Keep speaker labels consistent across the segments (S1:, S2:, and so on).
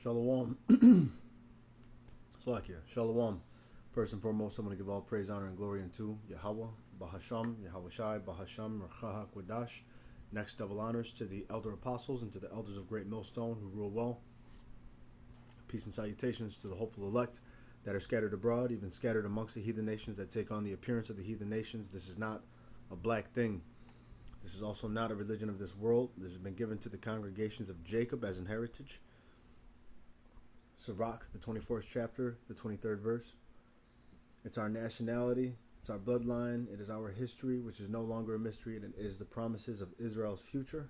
S1: Shalom. Slakia. Shalom. First and foremost, I'm going to give all praise, honor, and glory unto Yahweh, Bahasham, Yahweh Shai, Bahasham, Rachaha Kwadash. Next, double honors to the elder apostles and to the elders of Great Millstone who rule well. Peace and salutations to the hopeful elect that are scattered abroad, even scattered amongst the heathen nations that take on the appearance of the heathen nations. This is not a black thing. This is also not a religion of this world. This has been given to the congregations of Jacob as an heritage. Sirach, the 24th chapter, the 23rd verse. It's our nationality, it's our bloodline, it is our history, which is no longer a mystery, and it is the promises of Israel's future.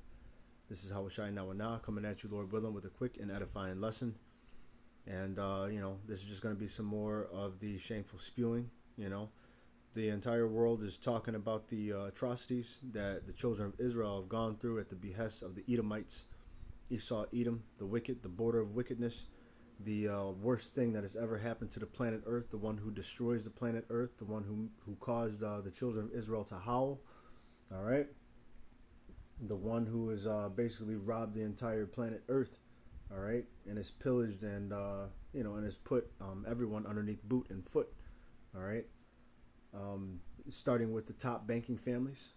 S1: This is Hawashai Nawana coming at you, Lord willing, with a quick and edifying lesson. And, this is just going to be some more of the shameful spewing, The entire world is talking about the atrocities that the children of Israel have gone through at the behest of the Edomites. Esau, Edom, the wicked, the border of wickedness. The worst thing that has ever happened to the planet Earth, the one who destroys the planet Earth, the one who caused the children of Israel to howl, all right? The one who has basically robbed the entire planet Earth, all right? And has pillaged and, and has put everyone underneath boot and foot, all right? Starting with the top banking families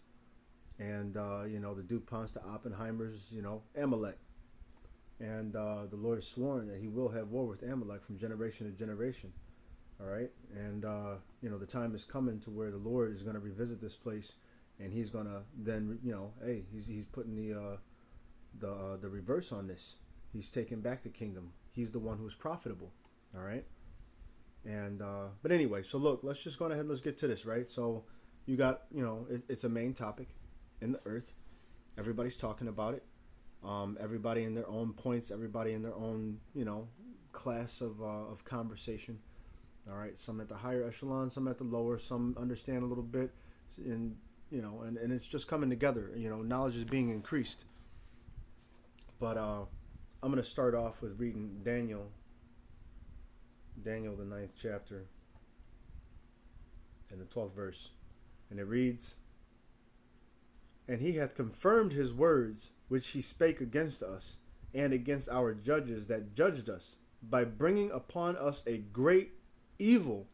S1: and, the DuPonts, the Oppenheimers, Amalek. And the Lord has sworn that he will have war with Amalek from generation to generation. All right. And, the time is coming to where the Lord is going to revisit this place. And he's going to then, he's putting the reverse on this. He's taking back the kingdom. He's the one who's profitable. All right. And but anyway, so look, let's just go ahead and let's get to this. Right. So you got, it's a main topic in the earth. Everybody's talking about it. Everybody in their own points, everybody in their own, class of conversation. All right, some at the higher echelon, some at the lower, some understand a little bit, and and it's just coming together. Knowledge is being increased. But I'm gonna start off with reading Daniel, the 9th chapter, and the 12th verse, and it reads. And he hath confirmed his words, which he spake against us, and against our judges that judged us, by bringing upon us a great evil.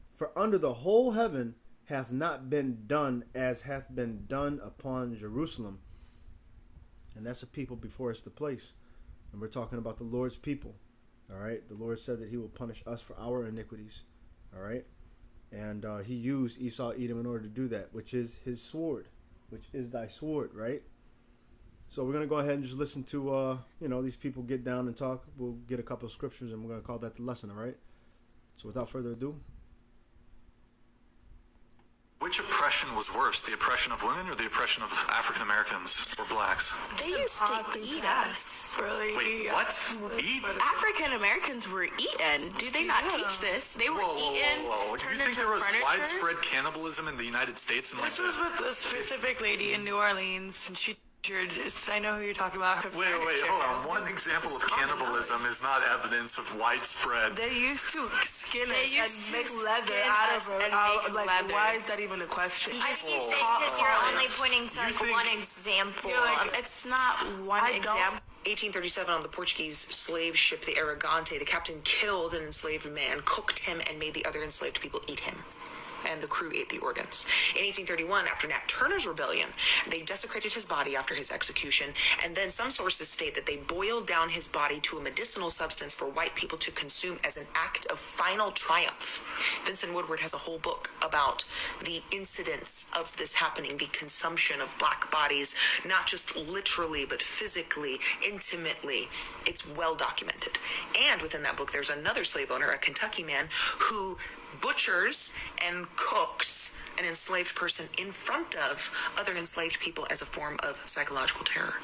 S1: For under the whole heaven hath not been done as hath been done upon Jerusalem. And that's a people before it's the place. And we're talking about the Lord's people. All right. The Lord said that he will punish us for our iniquities. All right. And he used Esau, Edom in order to do that, which is his sword. Which is thy sword, right? So we're going to go ahead and just listen to, these people get down and talk. We'll get a couple of scriptures and we're going to call that the lesson, all right? So without further ado.
S2: Which oppression was worse, the oppression of women or the oppression of African Americans or blacks?
S3: They used to eat us.
S2: Really? Wait, what? Eat?
S3: African Americans were eaten. Do they not teach this? They were eaten.
S2: Whoa. Do you think there was widespread cannibalism in the United States?
S4: This was with a specific lady in New Orleans, and she. I know who you're talking about.
S2: Wait, hold on. One example of cannibalism is not evidence of widespread.
S4: They used to skin it and make leather out of it. Why is that even a question?
S5: I see because you're only pointing to one example.
S3: It's not one example.
S6: 1837 on the Portuguese slave ship the Aragante, the captain killed an enslaved man, cooked him, and made the other enslaved people eat him. And the crew ate the organs. In 1831, after Nat Turner's rebellion, they desecrated his body after his execution, and then some sources state that they boiled down his body to a medicinal substance for white people to consume as an act of final triumph. Vincent Woodward has a whole book about the incidents of this happening, the consumption of black bodies, not just literally, but physically, intimately. It's well documented. And within that book, there's another slave owner, a Kentucky man, who butchers and cooks an enslaved person in front of other enslaved people as a form of psychological terror.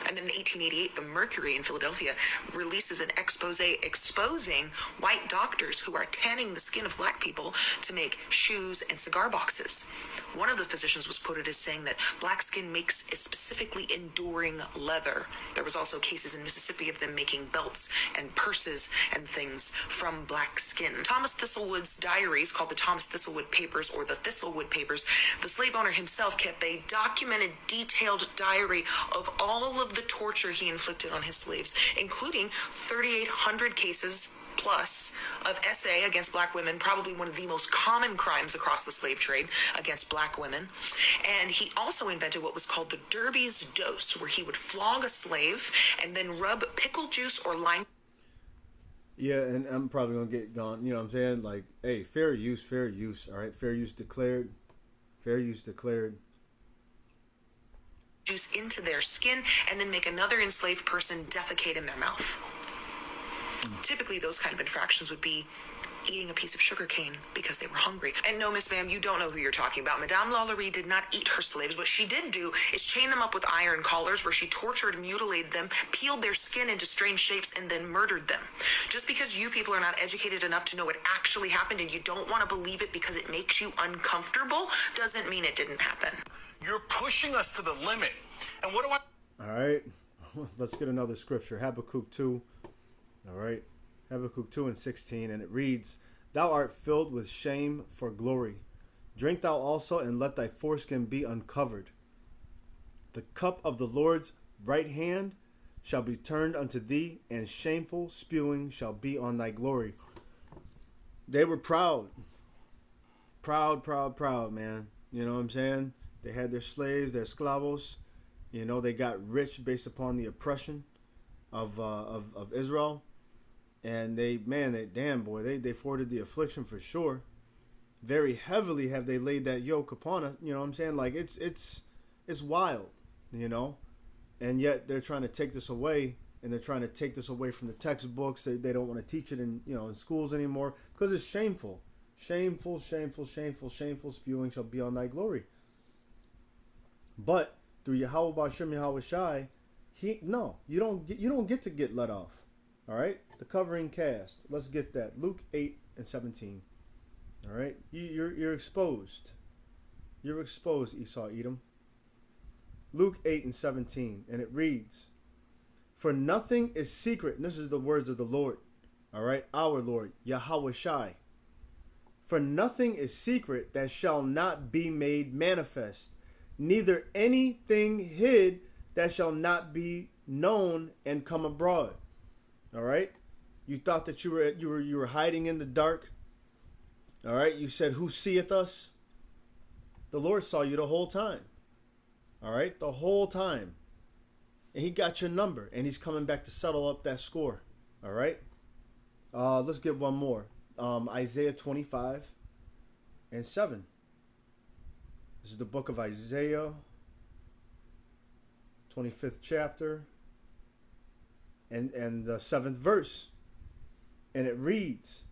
S6: And then in 1888, the Mercury in Philadelphia releases an expose exposing white doctors who are tanning the skin of black people to make shoes and cigar boxes. One of the physicians was quoted as saying that black skin makes a specifically enduring leather. There was also cases in Mississippi of them making belts and purses and things from black skin. Thomas Thistlewood's diaries, called the Thomas Thistlewood Papers or the Thistlewood Papers, the slave owner himself kept a documented, detailed diary of all of the torture he inflicted on his slaves, including 3,800 cases plus of SA against black women, probably one of the most common crimes across the slave trade against black women. And he also invented what was called the Derby's dose, where he would flog a slave and then rub pickle juice or lime.
S1: Yeah, and I'm probably going to get gone. You know what I'm saying? Like, hey, fair use, all right? Fair use declared. Fair use declared.
S6: Juice into their skin and then make another enslaved person defecate in their mouth. Typically, those kind of infractions would be eating a piece of sugar cane because they were hungry. And no, Miss Ma'am, you don't know who you're talking about. Madame Lalaurie did not eat her slaves. What she did do is chain them up with iron collars, where she tortured, mutilated them, peeled their skin into strange shapes, and then murdered them. Just because you people are not educated enough to know what actually happened and you don't want to believe it because it makes you uncomfortable doesn't mean it didn't happen.
S7: You're pushing us to the limit. And what do I...
S1: All right. Let's get another scripture. Habakkuk 2. All right. Habakkuk 2:16, and it reads, "Thou art filled with shame for glory. Drink thou also, and let thy foreskin be uncovered. The cup of the Lord's right hand shall be turned unto thee, and shameful spewing shall be on thy glory." They were proud. Proud, man. You know what I'm saying? They had their slaves, their esclavos. You know, they got rich based upon the oppression of Israel. And they forwarded the affliction for sure. Very heavily have they laid that yoke upon us. You know what I'm saying? Like, it's wild, you know? And yet they're trying to take this away, and they're trying to take this away from the textbooks. They don't want to teach it in schools anymore because it's shameful. Shameful spewing shall be on thy glory. But through Yahweh B'Shem Yahweh Shai, you don't get to get let off. All right, the covering cast. Let's get that. Luke 8:17. All right, you're exposed. You're exposed, Esau, Edom. Luke 8:17, and it reads, "For nothing is secret." And this is the words of the Lord. All right, our Lord, Yahweh Shai. "For nothing is secret that shall not be made manifest, neither anything hid that shall not be known and come abroad." All right, you thought that you were hiding in the dark. All right, you said, "Who seeth us?" The Lord saw you the whole time. All right, the whole time, and He got your number, and He's coming back to settle up that score. All right, let's get one more. Isaiah 25:7. This is the book of Isaiah, 25th chapter. And the 7th verse, and it reads,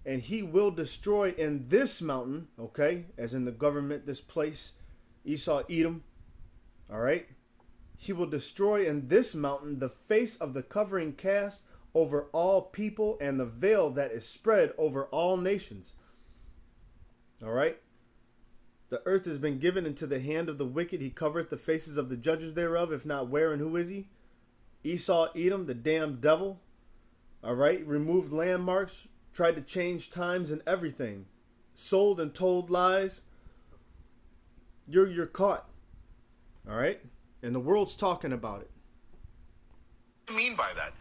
S1: "And he will destroy in this mountain," okay, as in the government, this place, Esau, Edom, all right, "he will destroy in this mountain the face of the covering cast over all people, and the veil that is spread over all nations." All right, "The earth has been given into the hand of the wicked. He covereth the faces of the judges thereof. If not, where and who is he?" Esau, Edom, the damned devil, all right, removed landmarks, tried to change times and everything, sold and told lies. You're caught, all right, and the world's talking about it.
S7: What do you mean by that?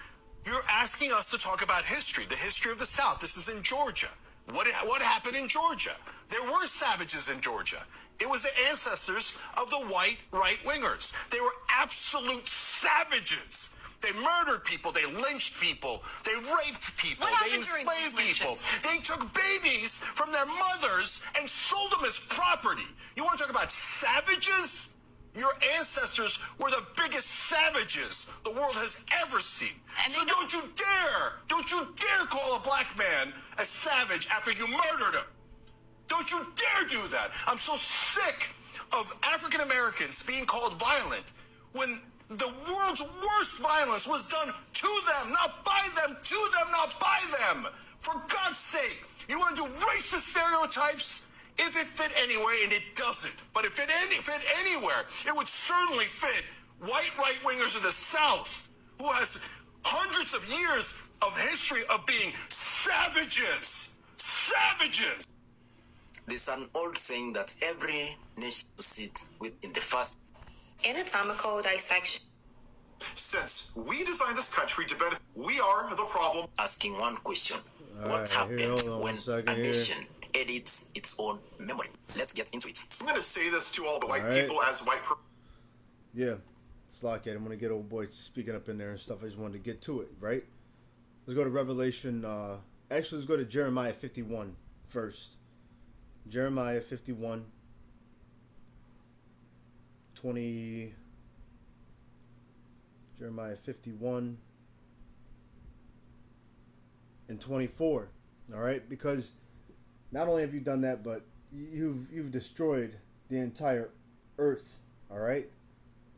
S7: You're asking us to talk about history, the history of the South. This is in Georgia. What happened in Georgia? There were savages in Georgia. It was the ancestors of the white right-wingers. They were absolute savages. They murdered people. They lynched people. They raped people. They enslaved people. They took babies from their mothers and sold them as property. You want to talk about savages? Your ancestors were the biggest savages the world has ever seen. So don't you dare call a black man a savage after you murdered him. Don't you dare do that. I'm so sick of African Americans being called violent when the world's worst violence was done to them, not by them, to them, not by them. For God's sake, you want to do racist stereotypes If it fit anywhere, and it doesn't, but if it fit anywhere, it would certainly fit white right-wingers in the South, who has hundreds of years of history of being savages. Savages!
S8: There's an old saying that every nation sits within the first.
S5: Anatomical dissection.
S2: Since we designed this country to benefit, we are the problem.
S8: Asking one question: what
S1: right,
S8: happens
S1: hold on
S8: when
S1: one second
S8: a
S1: here.
S8: nation edits its own memory? Let's get into it.
S2: I'm going to say this to all the white
S1: right.
S2: people as white.
S1: Yeah, it's like it. I'm gonna get old boy speaking up in there and stuff. I just wanted to get to it, right? Let's go to Revelation. Actually, let's go to Jeremiah 51 first. Jeremiah 51, 20. Jeremiah 51 and 24. All right, because not only have you done that, but you've destroyed the entire earth. All right.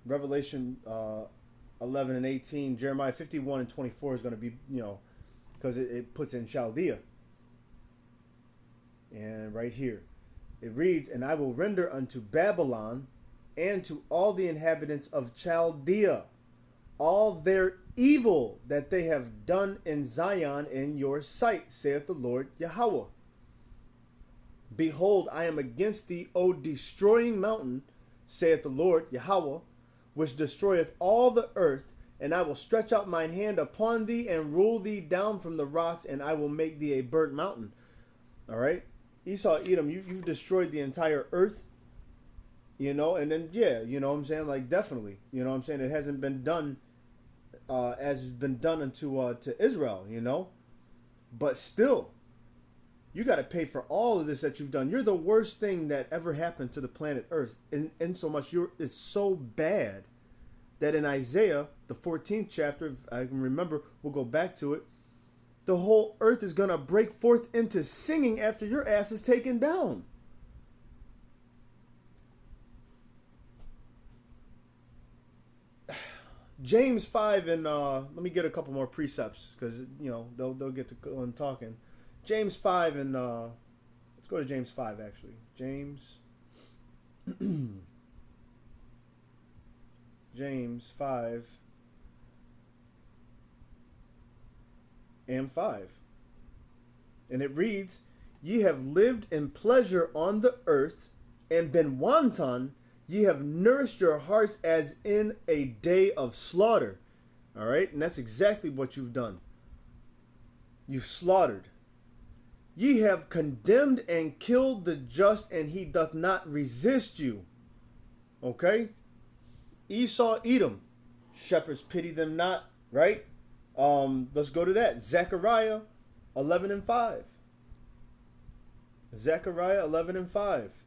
S1: Revelation 11 and 18, Jeremiah 51 and 24 is going to be, because it puts in Chaldea. And right here, it reads, "And I will render unto Babylon and to all the inhabitants of Chaldea all their evil that they have done in Zion in your sight, saith the Lord Yahweh. Behold, I am against thee, O destroying mountain, saith the Lord Yahweh, which destroyeth all the earth, and I will stretch out mine hand upon thee and rule thee down from the rocks, and I will make thee a burnt mountain." All right, Esau, Edom, you've destroyed the entire earth, and then what I'm saying, like, definitely, what I'm saying, it hasn't been done as it's been done unto to Israel, but still, you got to pay for all of this that you've done. You're the worst thing that ever happened to the planet Earth. In so much, it's so bad that in Isaiah, the 14th chapter, if I can remember, we'll go back to it, the whole earth is going to break forth into singing after your ass is taken down. James 5 and let me get a couple more precepts because they'll get to go on talking. James 5 and let's go to James 5 actually. James James 5 and 5. And it reads, "Ye have lived in pleasure on the earth and been wanton. Ye have nourished your hearts as in a day of slaughter." All right, and that's exactly what you've done. You've slaughtered. "Ye have condemned and killed the just, and he doth not resist you." Okay? Esau, Edom, shepherds pity them not, right? Let's go to that. Zechariah 11 and 5. Zechariah 11 and 5.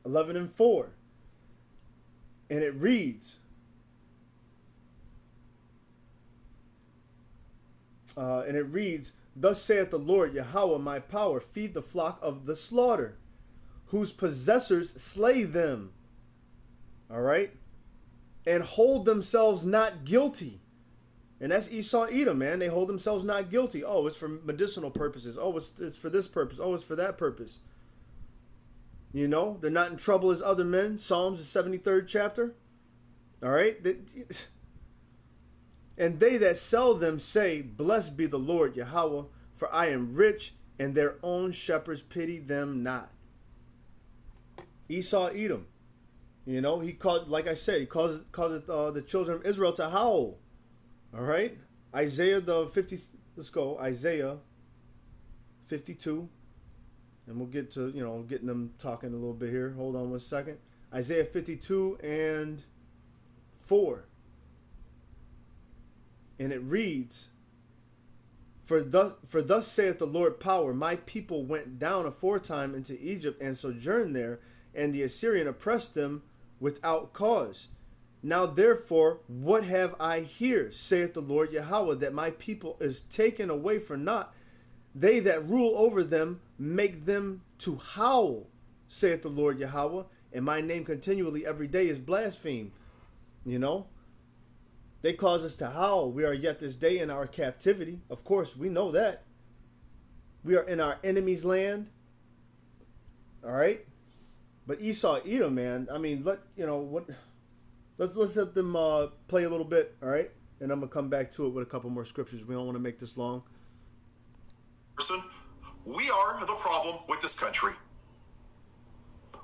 S1: 11 and 4. And it reads, "Thus saith the Lord Yahweh, my power, feed the flock of the slaughter, whose possessors slay them." All right? "And hold themselves not guilty." And that's Esau, Edom, man. They hold themselves not guilty. Oh, it's for medicinal purposes. Oh, it's for this purpose. Oh, it's for that purpose. They're not in trouble as other men. Psalms, the 73rd chapter. All right? "And they that sell them say, Blessed be the Lord Yahweh, for I am rich, and their own shepherds pity them not." Esau, Edom. He called, like I said, he caused the children of Israel to howl. All right? Isaiah the 50, let's go, Isaiah 52. And we'll get to, getting them talking a little bit here. Hold on one second. Isaiah 52 and 4. And it reads, For thus saith the Lord power, my people went down aforetime into Egypt and sojourned there, and the Assyrian oppressed them without cause. Now therefore, what have I here, saith the Lord Yahweh, that my people is taken away for naught? They that rule over them make them to howl, saith the Lord Yahweh, and my name continually every day is blasphemed. They cause us to howl. We are yet this day in our captivity. Of course, we know that. We are in our enemy's land. All right. But Esau, Edom, man. I mean, let's let them play a little bit. All right. And I'm gonna come back to it with a couple more scriptures. We don't want to make this long.
S7: We are the problem with this country.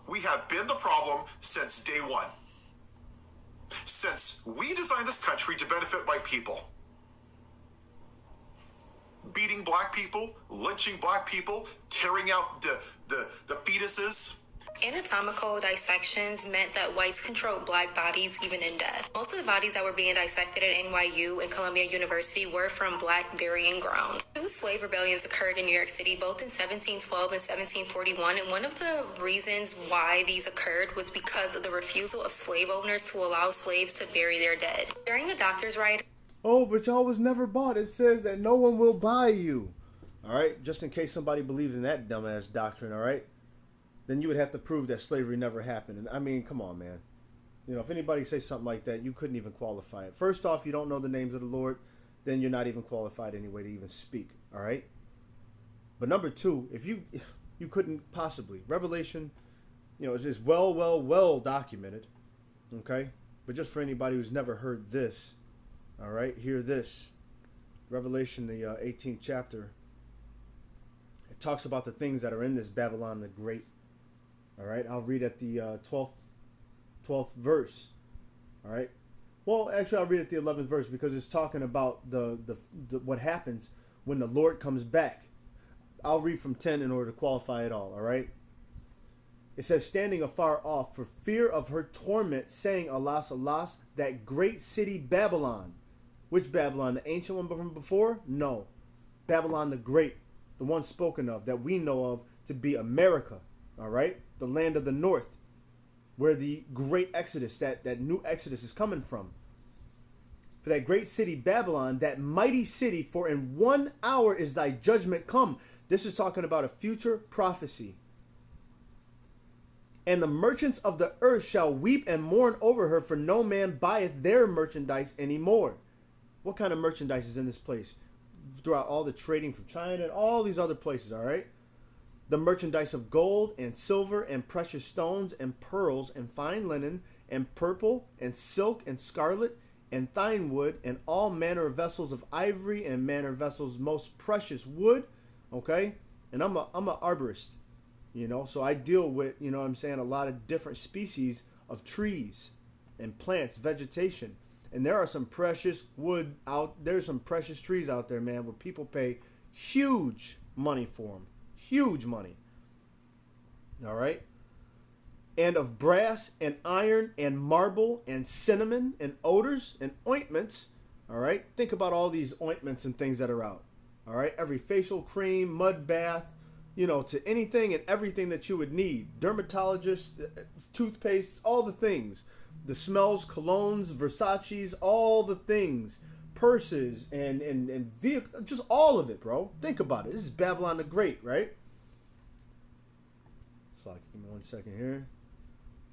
S7: We have been the problem since day one. Since we designed this country to benefit white people. Beating black people, lynching black people, tearing out the fetuses.
S9: Anatomical dissections meant that whites controlled black bodies even in death. Most of the bodies that were being dissected at NYU and Columbia University were from black burying grounds. 2 slave rebellions occurred in New York City, both in 1712 and 1741, and one of the reasons why these occurred was because of the refusal of slave owners to allow slaves to bury their dead. During the doctor's right.
S1: Oh, but y'all was never bought. It says that no one will buy you. All right, just in case somebody believes in that dumbass doctrine, all right? Then you would have to prove that slavery never happened. And I mean, come on, man. You know, if anybody says something like that, you couldn't even qualify it. First off, you don't know the names of the Lord, then you're not even qualified anyway to even speak, all right? But number 2, if you couldn't possibly. Revelation, you know, is just well documented, okay? But just for anybody who's never heard this, all right, hear this. Revelation, the 18th chapter, it talks about the things that are in this Babylon the Great. All right, I'll read at the 12th verse. All right. Well, actually, I'll read at the 11th verse because it's talking about the what happens when the Lord comes back. I'll read from 10 in order to qualify it all. All right. It says, standing afar off for fear of her torment, saying, Alas, alas, that great city Babylon. Which Babylon? The ancient one from before? No. Babylon the Great, the one spoken of that we know of to be America. All right. The land of the north, where the great Exodus, that new Exodus is coming from. For that great city, Babylon, that mighty city, for in 1 hour is thy judgment come. This is talking about a future prophecy. And the merchants of the earth shall weep and mourn over her, for no man buyeth their merchandise anymore. What kind of merchandise is in this place? Throughout all the trading from China and all these other places, all right? The merchandise of gold and silver and precious stones and pearls and fine linen and purple and silk and scarlet and thine wood and all manner of vessels of ivory and manner of vessels most precious wood. Okay. And I'm a arborist, you know, so I deal with, you know what I'm saying, a lot of different species of trees and plants, vegetation. And there are some precious wood there's some precious trees out there, man, where people pay huge money for them. Huge money. All right. And of brass and iron and marble and cinnamon and odors and ointments. All right. Think about all these ointments and things that are out. All right. Every facial cream, mud bath, you know, to anything and everything that you would need. Dermatologists, toothpaste, all the things. The smells, colognes, Versace's, all the things. Purses and vehicle, just all of it, bro. Think about it. This is Babylon the Great, right? So give me 1 second here.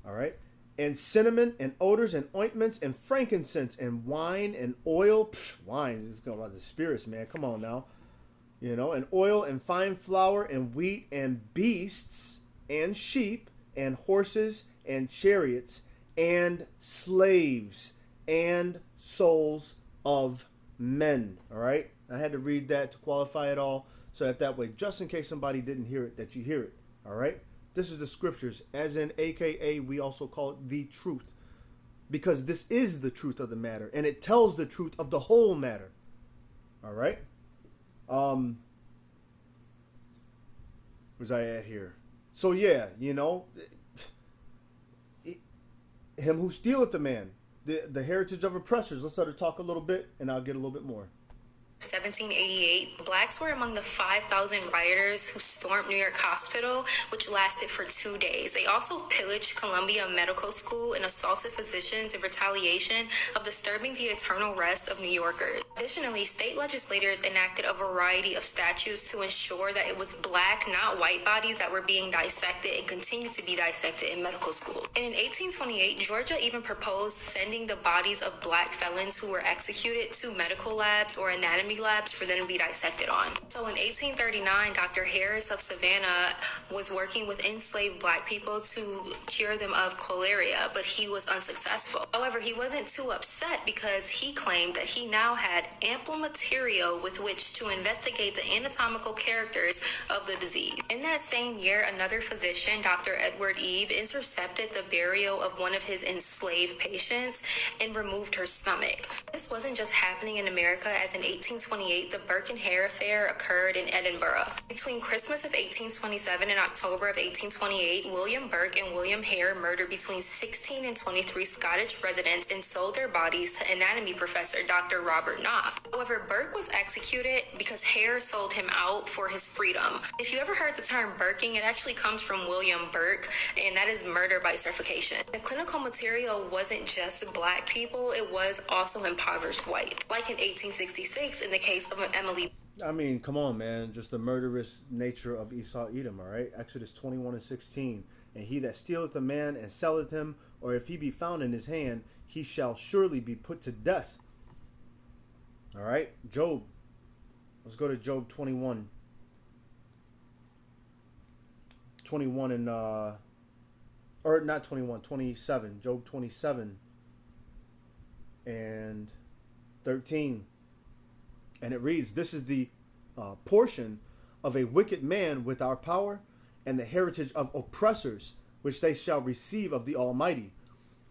S1: All right. And cinnamon and odors and ointments and frankincense and wine and oil. Wine is going about the spirits, man. Come on now. You know, and oil and fine flour and wheat and beasts and sheep and horses and chariots and slaves and souls of men. All right. I had to read that to qualify it all so that way, just in case somebody didn't hear it, that you hear it. All right. This is the scriptures, as in AKA we also call it the truth, because this is the truth of the matter and it tells the truth of the whole matter. All right. Where's I at here? So yeah, you know, him who stealeth the man, the heritage of oppressors. Let's let her talk a little bit and I'll get a little bit more.
S9: 1788, blacks were among the 5,000 rioters who stormed New York Hospital, which lasted for 2 days. They also pillaged Columbia Medical School and assaulted physicians in retaliation of disturbing the eternal rest of New Yorkers. Additionally, state legislators enacted a variety of statutes to ensure that it was black, not white bodies that were being dissected and continue to be dissected in medical school. And in 1828, Georgia even proposed sending the bodies of black felons who were executed to medical labs or anatomy labs for them to be dissected on. So in 1839, Dr. Harris of Savannah was working with enslaved black people to cure them of cholera, but he was unsuccessful. However, he wasn't too upset because he claimed that he now had ample material with which to investigate the anatomical characters of the disease. In that same year, another physician, Dr. Edward Eve, intercepted the burial of one of his enslaved patients and removed her stomach. This wasn't just happening in America, as in 1828, the Burke and Hare affair occurred in Edinburgh. Between Christmas of 1827 and October of 1828, William Burke and William Hare murdered between 16 and 23 Scottish residents and sold their bodies to anatomy professor Dr. Robert Knox. However, Burke was executed because Hare sold him out for his freedom. If you ever heard the term Burking, it actually comes from William Burke, and that is murder by suffocation. The clinical material wasn't just black people, it was also impoverished white, like in 1866 in the case of Emily.
S1: I mean, come on, man. Just the murderous nature of Esau Edom, all right? Exodus 21:16. And he that stealeth a man and selleth him, or if he be found in his hand, he shall surely be put to death. All right? Job. Let's go to Job 21. 21 and, or not 21, 27. Job 27 and 13. And it reads, this is the portion of a wicked man with our power, and the heritage of oppressors, which they shall receive of the Almighty.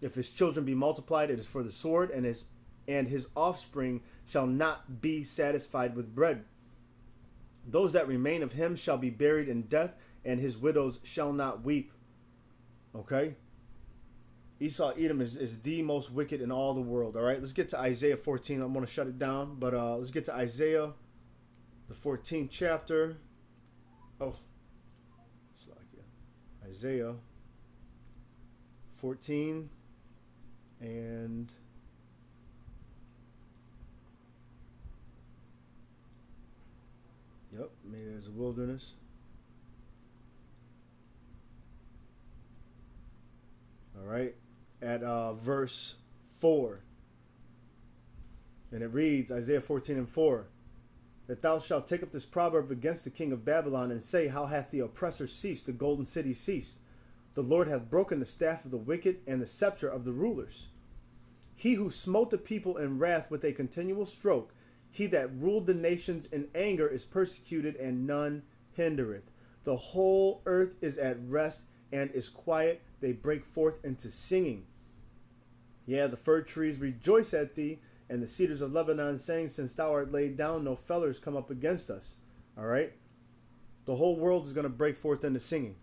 S1: If his children be multiplied, it is for the sword, and his offspring shall not be satisfied with bread. Those that remain of him shall be buried in death, and his widows shall not weep. Okay? Esau Edom is the most wicked in all the world. All right, let's get to Isaiah 14. I'm going to shut it down, but let's get to Isaiah, the 14th chapter. Oh, Isaiah 14 and yep, maybe there's a wilderness. All right, at verse 4. And it reads, Isaiah 14 and 4, that thou shalt take up this proverb against the king of Babylon, and say, how hath the oppressor ceased, the golden city ceased? The Lord hath broken the staff of the wicked, and the scepter of the rulers. He who smote the people in wrath with a continual stroke, he that ruled the nations in anger is persecuted, and none hindereth. The whole earth is at rest and is quiet. They break forth into singing. Yeah, the fir trees rejoice at thee, and the cedars of Lebanon saying, since thou art laid down, no fellers come up against us. All right? The whole world is going to break forth into singing.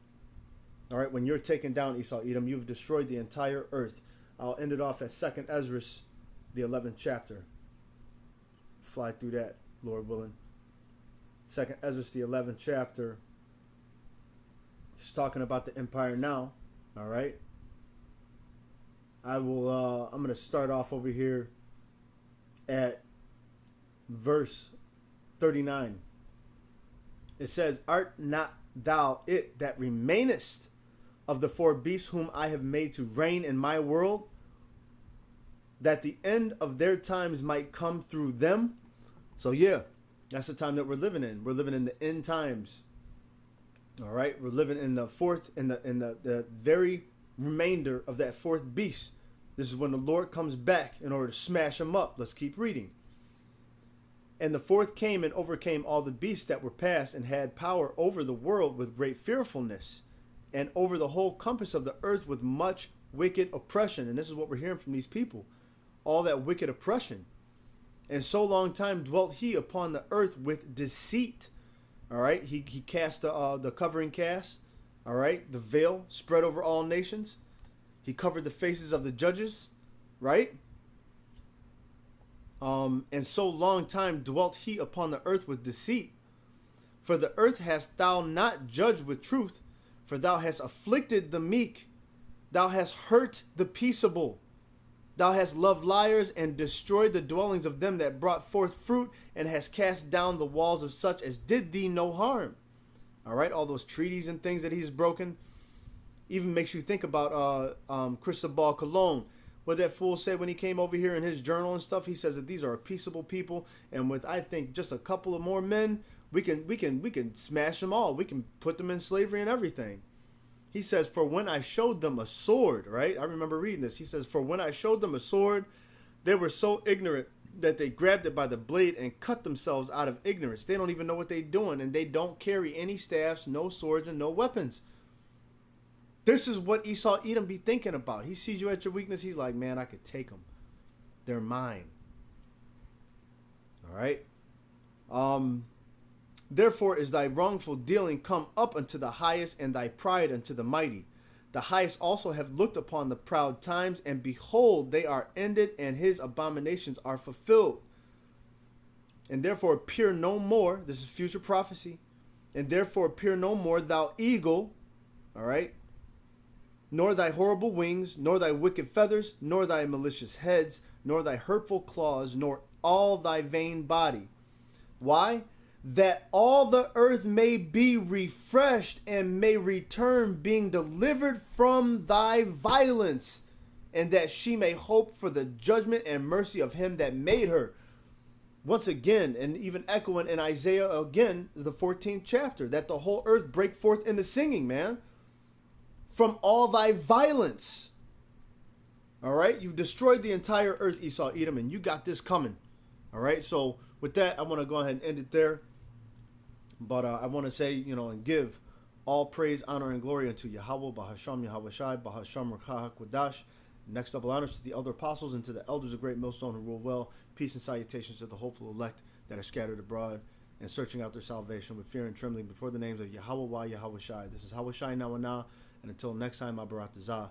S1: All right? When you're taken down, Esau Edom, you've destroyed the entire earth. I'll end it off at 2nd Ezra, the 11th chapter. Fly through that, Lord willing. 2nd Ezra, the 11th chapter. It's talking about the empire now. All right? I'm going to start off over here at verse 39. It says, art not thou it that remainest of the four beasts whom I have made to reign in my world, that the end of their times might come through them? So yeah, that's the time that we're living in. We're living in the end times. All right, we're living in the fourth, in the very remainder of that fourth beast. This is when the Lord comes back in order to smash them up. Let's keep reading. And the fourth came and overcame all the beasts that were past, and had power over the world with great fearfulness, and over the whole compass of the earth with much wicked oppression. And this is what we're hearing from these people. All that wicked oppression. And so long time dwelt he upon the earth with deceit. All right. He cast the covering cast. All right. The veil spread over all nations. He covered the faces of the judges. Right. And so long time dwelt he upon the earth with deceit. For the earth hast thou not judged with truth, for thou hast afflicted the meek. Thou hast hurt the peaceable. Thou hast loved liars, and destroyed the dwellings of them that brought forth fruit, and hast cast down the walls of such as did thee no harm. All right, all those treaties and things that he's broken. Even makes you think about Cristobal Colon, what that fool said when he came over here in his journal and stuff. He says that these are a peaceable people, and with, I think, just a couple of more men, we can smash them all. We can put them in slavery and everything. He says, for when I showed them a sword, right? I remember reading this. He says, for when I showed them a sword, they were so ignorant that they grabbed it by the blade and cut themselves out of ignorance. They don't even know what they're doing, and they don't carry any staffs, no swords, and no weapons. This is what Esau Edom be thinking about. He sees you at your weakness. He's like, man, I could take them. They're mine. All right. Therefore is thy wrongful dealing come up unto the highest, and thy pride unto the mighty. The highest also have looked upon the proud times, and behold, they are ended, and his abominations are fulfilled. And therefore appear no more, this is future prophecy, and therefore appear no more, thou eagle, all right, nor thy horrible wings, nor thy wicked feathers, nor thy malicious heads, nor thy hurtful claws, nor all thy vain body. Why? That all the earth may be refreshed and may return, being delivered from thy violence, and that she may hope for the judgment and mercy of him that made her. Once again, and even echoing in Isaiah again, the 14th chapter, that the whole earth break forth into singing, man, from all thy violence. All right, you've destroyed the entire earth, Esau Edom, and you got this coming. All right, so with that, I want to go ahead and end it there. But I want to say, and give all praise, honor, and glory unto Yahweh, Bahasham Yahweh Shai, Bahasham Rakah Kwadash. Next double honors to the elder apostles and to the elders of Great Millstone who rule well. Peace and salutations to the hopeful elect that are scattered abroad and searching out their salvation with fear and trembling before the names of Yahweh, Yahweh Shai. This is Yahweh Shai now and now. And until next time, Abaratazah,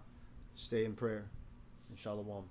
S1: stay in prayer and shalom.